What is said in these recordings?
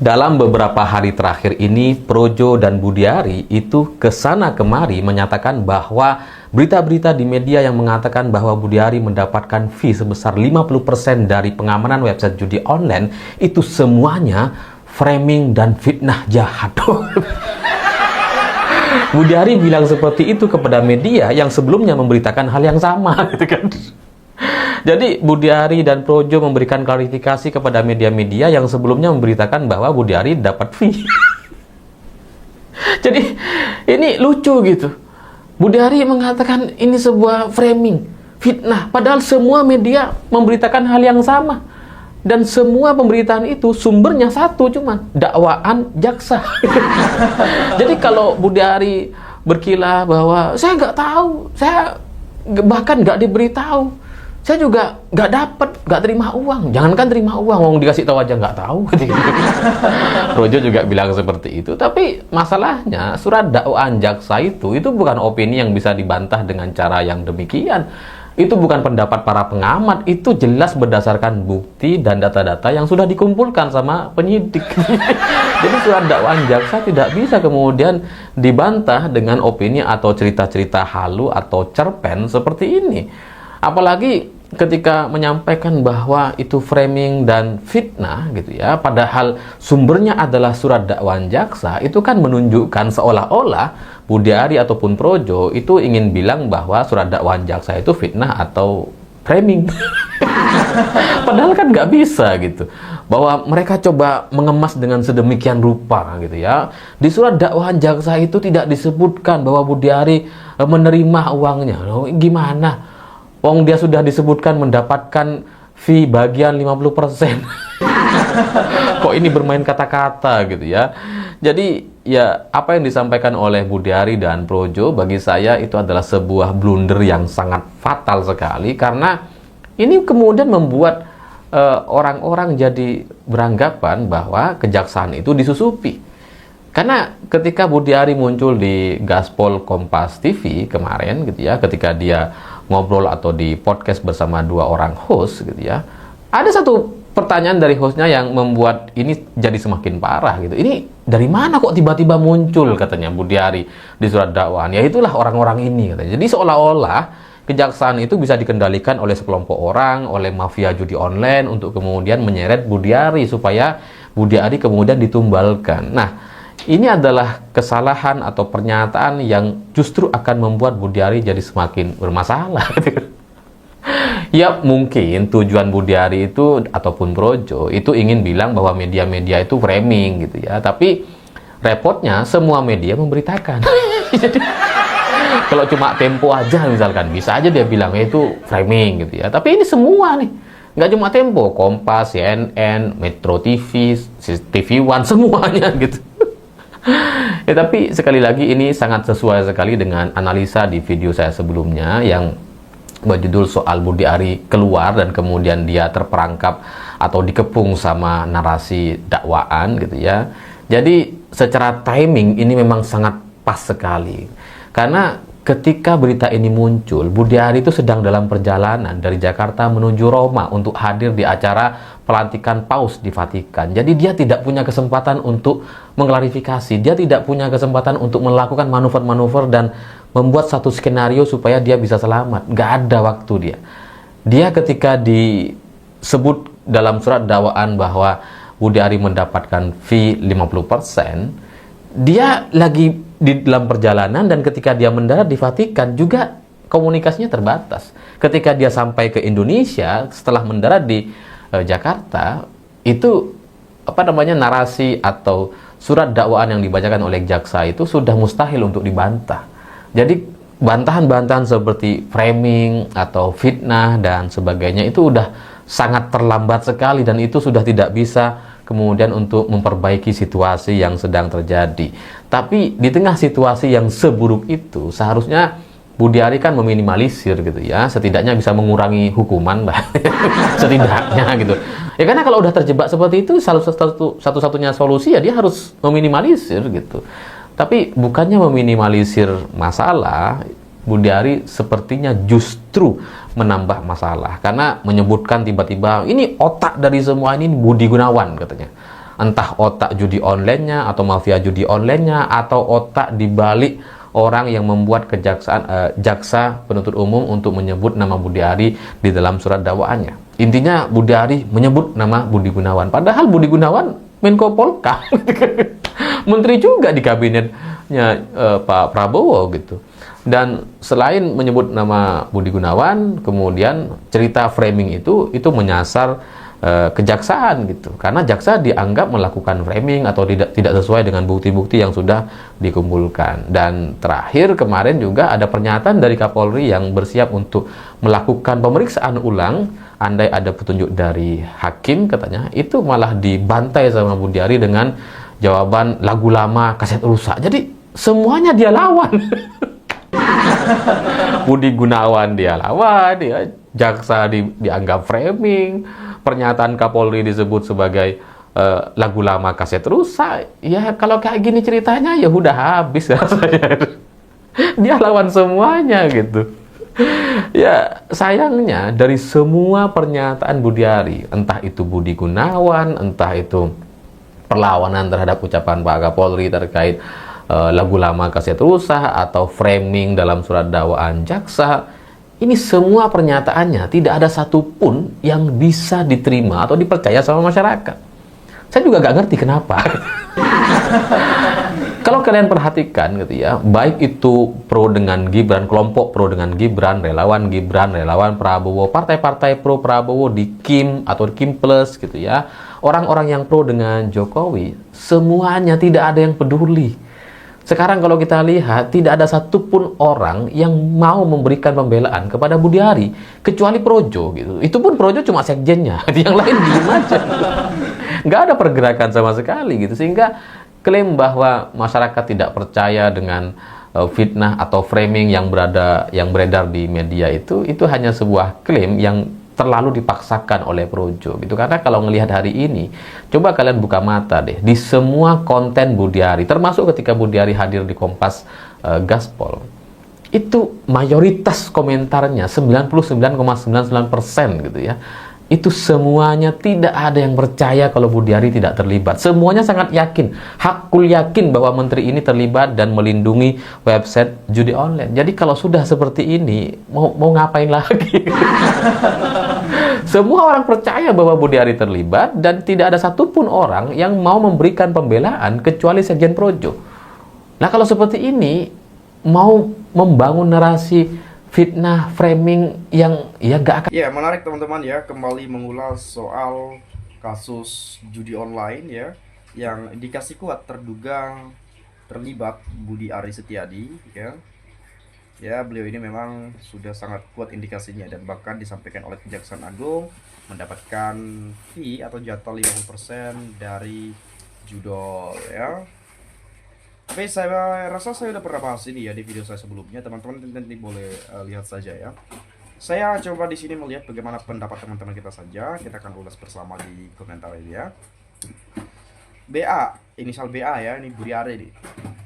Dalam beberapa hari terakhir ini, Projo dan Budiari itu kesana kemari menyatakan bahwa berita-berita di media yang mengatakan bahwa Budiari mendapatkan fee sebesar 50% dari pengamanan website judi online itu semuanya framing dan fitnah jahat. Budiari bilang seperti itu kepada media yang sebelumnya memberitakan hal yang sama, gitu kan. Jadi Budiari dan Projo memberikan klarifikasi kepada media-media yang sebelumnya memberitakan bahwa Budiari dapat fee. Jadi ini lucu gitu. Budiari mengatakan ini sebuah framing, fitnah, padahal semua media memberitakan hal yang sama. Dan semua pemberitaan itu sumbernya satu, cuman dakwaan jaksa. Jadi kalau Budiari berkilah bahwa saya nggak tahu, saya bahkan nggak diberitahu, saya juga nggak terima uang. Jangankan terima uang, dikasih tahu aja nggak tahu. Projo juga bilang seperti itu. Tapi masalahnya surat dakwaan jaksa itu bukan opini yang bisa dibantah dengan cara yang demikian. Itu bukan pendapat para pengamat, itu jelas berdasarkan bukti dan data-data yang sudah dikumpulkan sama penyidik. Jadi surat dakwaan jaksa tidak bisa kemudian dibantah dengan opini atau cerita-cerita halu atau cerpen seperti ini. Apalagi ketika menyampaikan bahwa itu framing dan fitnah gitu ya, padahal sumbernya adalah surat dakwaan jaksa, itu kan menunjukkan seolah-olah Budiari ataupun Projo itu ingin bilang bahwa surat dakwaan jaksa itu fitnah atau framing. Padahal kan nggak bisa gitu. Bahwa mereka coba mengemas dengan sedemikian rupa gitu ya. Di surat dakwaan jaksa itu tidak disebutkan bahwa Budiari menerima uangnya. Gimana? Wong dia sudah disebutkan mendapatkan fee bagian 50%. Kok ini bermain kata-kata gitu ya. Jadi ya apa yang disampaikan oleh Budiari dan Projo bagi saya itu adalah sebuah blunder yang sangat fatal sekali, karena ini kemudian membuat orang-orang jadi beranggapan bahwa kejaksaan itu disusupi. Karena ketika Budiari muncul di Gaspol Kompas TV kemarin gitu ya, ketika dia ngobrol atau di podcast bersama dua orang host gitu ya, ada satu pertanyaan dari hostnya yang membuat ini jadi semakin parah gitu. Ini dari mana kok tiba-tiba muncul, katanya Budiari di surat dakwaan? Ya itulah orang-orang ini katanya. Jadi seolah-olah kejaksaan itu bisa dikendalikan oleh sekelompok orang, oleh mafia judi online untuk kemudian menyeret Budiari supaya Budiari kemudian ditumbalkan. Nah, ini adalah kesalahan atau pernyataan yang justru akan membuat Budiari jadi semakin bermasalah. Ya mungkin tujuan Budiari itu ataupun Projo itu ingin bilang bahwa media-media itu framing gitu ya. Tapi repotnya semua media memberitakan. Jadi kalau cuma Tempo aja misalkan, bisa aja dia bilangnya itu framing gitu ya. Tapi ini semua nih. Nggak cuma Tempo, Kompas, CNN, Metro TV, TV One, semuanya gitu. Ya, tapi sekali lagi ini sangat sesuai sekali dengan analisa di video saya sebelumnya yang berjudul soal Budiari keluar dan kemudian dia terperangkap atau dikepung sama narasi dakwaan gitu ya. Jadi secara timing ini memang sangat pas sekali, karena ketika berita ini muncul, Budiari itu sedang dalam perjalanan dari Jakarta menuju Roma untuk hadir di acara pelantikan Paus di Vatikan. Jadi dia tidak punya kesempatan untuk mengklarifikasi, dia tidak punya kesempatan untuk melakukan manuver-manuver dan membuat satu skenario supaya dia bisa selamat. Nggak ada waktu dia. Dia ketika disebut dalam surat dakwaan bahwa Budiari mendapatkan fee 50%, dia lagi di dalam perjalanan, dan ketika dia mendarat di Vatikan juga komunikasinya terbatas. Ketika dia sampai ke Indonesia setelah mendarat di Jakarta, itu narasi atau surat dakwaan yang dibacakan oleh jaksa itu sudah mustahil untuk dibantah. Jadi bantahan-bantahan seperti framing atau fitnah dan sebagainya itu udah sangat terlambat sekali, dan itu sudah tidak bisa kemudian untuk memperbaiki situasi yang sedang terjadi. Tapi di tengah situasi yang seburuk itu, seharusnya Budiari kan meminimalisir gitu ya, setidaknya bisa mengurangi hukuman lah. Setidaknya gitu. Ya karena kalau udah terjebak seperti itu, satu-satunya solusi ya dia harus meminimalisir gitu. Tapi bukannya meminimalisir masalah, Budiari sepertinya justru menambah masalah, karena menyebutkan tiba-tiba ini otak dari semua ini Budi Gunawan katanya, entah otak judi online-nya atau mafia judi online-nya atau otak dibalik orang yang membuat jaksa penuntut umum untuk menyebut nama Budiari di dalam surat dakwaannya. Intinya Budiari menyebut nama Budi Gunawan, padahal Budi Gunawan Menko Polka, menteri juga di kabinetnya Pak Prabowo gitu. Dan selain menyebut nama Budi Gunawan, kemudian cerita framing itu menyasar kejaksaan gitu, karena jaksa dianggap melakukan framing atau tidak sesuai dengan bukti-bukti yang sudah dikumpulkan. Dan terakhir kemarin juga ada pernyataan dari Kapolri yang bersiap untuk melakukan pemeriksaan ulang andai ada petunjuk dari hakim, katanya itu malah dibantai sama Budiari dengan jawaban lagu lama kaset rusak. Jadi semuanya dia lawan. Budi Gunawan dia lawan, ya, jaksa dianggap framing, pernyataan Kapolri disebut sebagai lagu lama kaset rusak. Ya kalau kayak gini ceritanya ya udah habis rasanya. Dia lawan semuanya gitu. Ya sayangnya dari semua pernyataan Budiari, entah itu Budi Gunawan, entah itu perlawanan terhadap ucapan Pak Kapolri terkait lagu lama kaset rusak atau framing dalam surat dakwaan jaksa, ini semua pernyataannya tidak ada satupun yang bisa diterima atau dipercaya sama masyarakat. Saya juga gak ngerti kenapa. Kalau kalian perhatikan gitu ya, baik itu pro dengan Gibran, kelompok pro dengan Gibran, relawan Prabowo, partai-partai pro Prabowo di Kim atau Kim Plus gitu ya, orang-orang yang pro dengan Jokowi, semuanya tidak ada yang peduli. Sekarang kalau kita lihat, tidak ada satupun orang yang mau memberikan pembelaan kepada Budiari, kecuali Projo gitu. Itu pun Projo cuma sekjennya, yang lain diem aja. Nggak ada pergerakan sama sekali gitu, sehingga klaim bahwa masyarakat tidak percaya dengan fitnah atau framing yang beredar di media itu hanya sebuah klaim yang terlalu dipaksakan oleh Projo gitu. Karena kalau ngelihat hari ini, coba kalian buka mata deh, di semua konten Budiari, termasuk ketika Budiari hadir di Kompas Gaspol, itu mayoritas komentarnya 99,99% gitu ya, itu semuanya tidak ada yang percaya kalau Budiari tidak terlibat. Semuanya sangat yakin, hakul yakin bahwa menteri ini terlibat dan melindungi website judi online. Jadi kalau sudah seperti ini, mau ngapain lagi? Semua orang percaya bahwa Budiari terlibat dan tidak ada satupun orang yang mau memberikan pembelaan kecuali Sekjen Projo. Nah kalau seperti ini, mau membangun narasi fitnah, framing yang ya gak akan. Ya, menarik teman-teman ya, kembali mengulas soal kasus judi online ya, yang indikasi kuat terduga terlibat Budi Ari Setiadi ya. Ya, beliau ini memang sudah sangat kuat indikasinya dan bahkan disampaikan oleh Kejaksaan Agung mendapatkan fee atau jatah 50% dari judol ya. Tapi saya rasa saya udah pernah bahas ini ya di video saya sebelumnya, teman-teman nanti boleh lihat saja ya. Saya coba di sini melihat bagaimana pendapat teman-teman kita saja. Kita akan ulas bersama di komentar ini ya. BA, inisial BA ya, ini Budiari nih,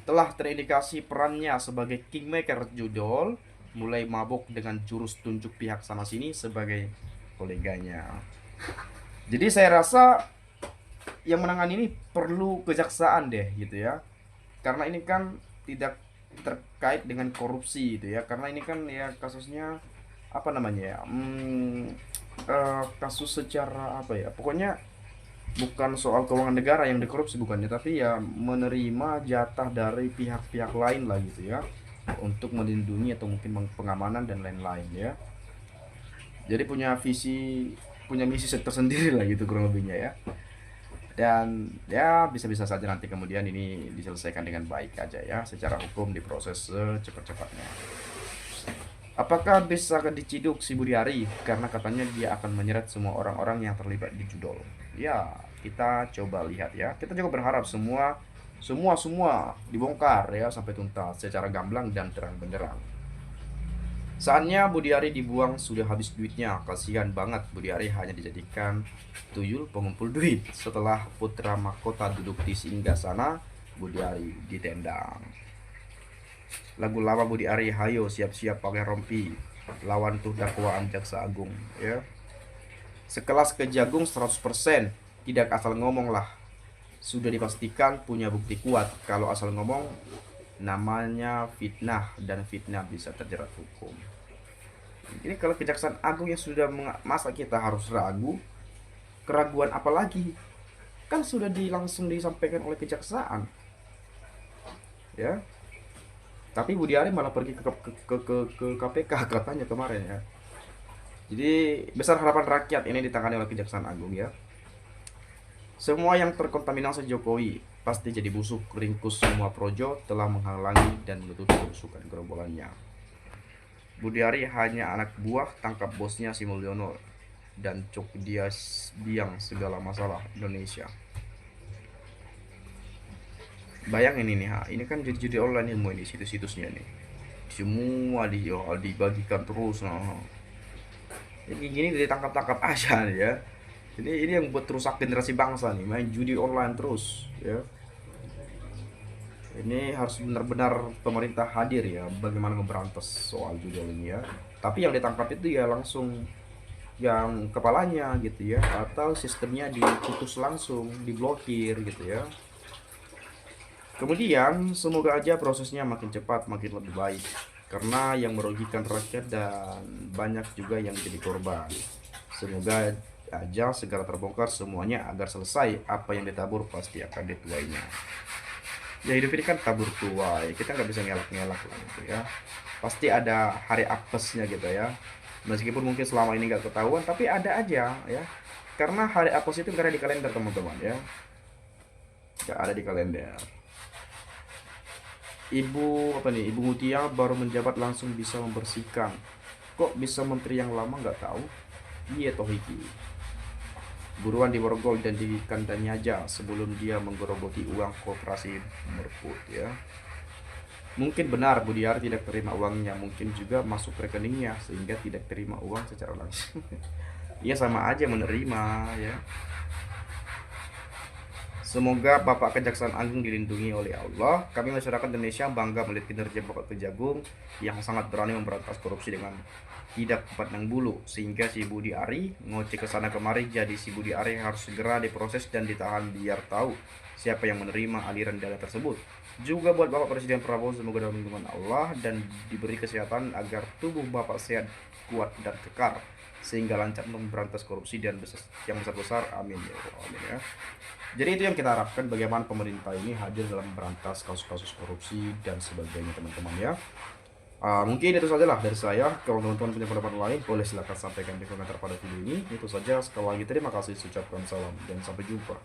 telah terindikasi perannya sebagai kingmaker judol, mulai mabuk dengan jurus tunjuk pihak sana sini sebagai koleganya. Jadi saya rasa yang menangani ini perlu kejaksaan deh gitu ya. Karena ini kan tidak terkait dengan korupsi gitu ya, karena ini kan ya kasusnya apa namanya ya, kasus secara apa ya, pokoknya bukan soal keuangan negara yang dikorupsi bukannya, tapi ya menerima jatah dari pihak-pihak lain lah gitu ya, untuk melindungi atau mungkin pengamanan dan lain-lain ya. Jadi punya misi tersendiri lah gitu kurang lebihnya ya. Dan ya bisa-bisa saja nanti kemudian ini diselesaikan dengan baik aja ya, secara hukum diproses secepat-cepatnya. Apakah bisa diciduk si Budiari karena katanya dia akan menyeret semua orang-orang yang terlibat di judol? Ya, kita coba lihat ya. Kita juga berharap semua dibongkar ya sampai tuntas secara gamblang dan terang benderang. Saatnya Budiari dibuang, sudah habis duitnya. Kasihan banget, Budiari hanya dijadikan tuyul pengumpul duit. Setelah putra mahkota duduk di singgasana, Budiari ditendang. Lagu lama Budiari, hayo siap-siap pakai rompi, lawan tuh dakwaan jaksa agung ya. Sekelas kejagung 100%, tidak asal ngomong lah. sudah dipastikan punya bukti kuat. Kalau asal ngomong, namanya fitnah, dan fitnah bisa terjerat hukum. Ini kalau Kejaksaan Agung yang sudah masa kita harus ragu, keraguan apa lagi? Kan sudah langsung disampaikan oleh kejaksaan, ya. Tapi Budi Ari malah pergi ke KPK katanya kemarin, ya. Jadi besar harapan rakyat ini ditangani oleh Kejaksaan Agung, ya. Semua yang terkontaminasi Jokowi pasti jadi busuk. Ringkus semua projo telah menghalangi dan menutupi kebusukan gerombolannya. Budi Ari hanya anak buah tangkap bosnya si Mulyono dan cok dia biang segala masalah Indonesia. Bayangin ini, ini kan judi online ilmu ini, situs-situsnya nih. Semua dibagikan terus. Nah. Jadi gini ditangkap-tangkap aja nih, ya. Ini yang buat rusak generasi bangsa nih, main judi online terus, ya. Ini harus benar-benar pemerintah hadir, ya, bagaimana memberantas soal judi ini, ya. Tapi yang ditangkap itu ya langsung yang kepalanya gitu, ya, atau sistemnya diputus langsung, diblokir gitu, ya. Kemudian semoga aja prosesnya makin cepat, makin lebih baik, karena yang merugikan rakyat dan banyak juga yang jadi korban. Semoga aja segera terbongkar semuanya agar selesai. Apa yang ditabur pasti akan dituainya. Ya hidup ini kan tabur tuai, kita nggak bisa ngelak-ngelak lah gitu, ya. Pasti ada hari apesnya gitu, ya. Meskipun mungkin selama ini nggak ketahuan, tapi ada aja, ya. Karena hari apes itu nggak ada di kalender, teman-teman, ya. Nggak ada di kalender. Ibu Mutia baru menjabat langsung bisa membersihkan. Kok bisa menteri yang lama nggak tahu? Iya Tohiki. Buruan diborgol dan dikandani aja sebelum dia menggerogoti uang koperasi Merput, ya. Mungkin benar Budi Ari tidak terima uangnya, mungkin juga masuk rekeningnya sehingga tidak terima uang secara langsung. Iya sama aja menerima, ya. Semoga Bapak Kejaksaan Agung dilindungi oleh Allah. Kami masyarakat Indonesia bangga melihat kinerja Bapak Kejagung yang sangat berani memberantas korupsi dengan tidak pandang bulu, sehingga si Budi Ari ngoceh ke sana kemari. Jadi si Budi Ari harus segera diproses dan ditahan biar tahu siapa yang menerima aliran dana tersebut. Juga buat Bapak Presiden Prabowo, semoga dalam lindungan Allah dan diberi kesehatan agar tubuh Bapak sehat, kuat dan kekar sehingga lancar memberantas korupsi dan yang besar-besar. Amin ya Allah, amin, ya. Jadi itu yang kita harapkan, bagaimana pemerintah ini hadir dalam memberantas kasus-kasus korupsi dan sebagainya, teman-teman, ya. Mungkin itu saja lah dari saya. Kalau teman-teman punya pendapat lain, boleh silahkan sampaikan di komentar pada video ini. Itu saja, sekali lagi terima kasih, ucapkan salam dan sampai jumpa.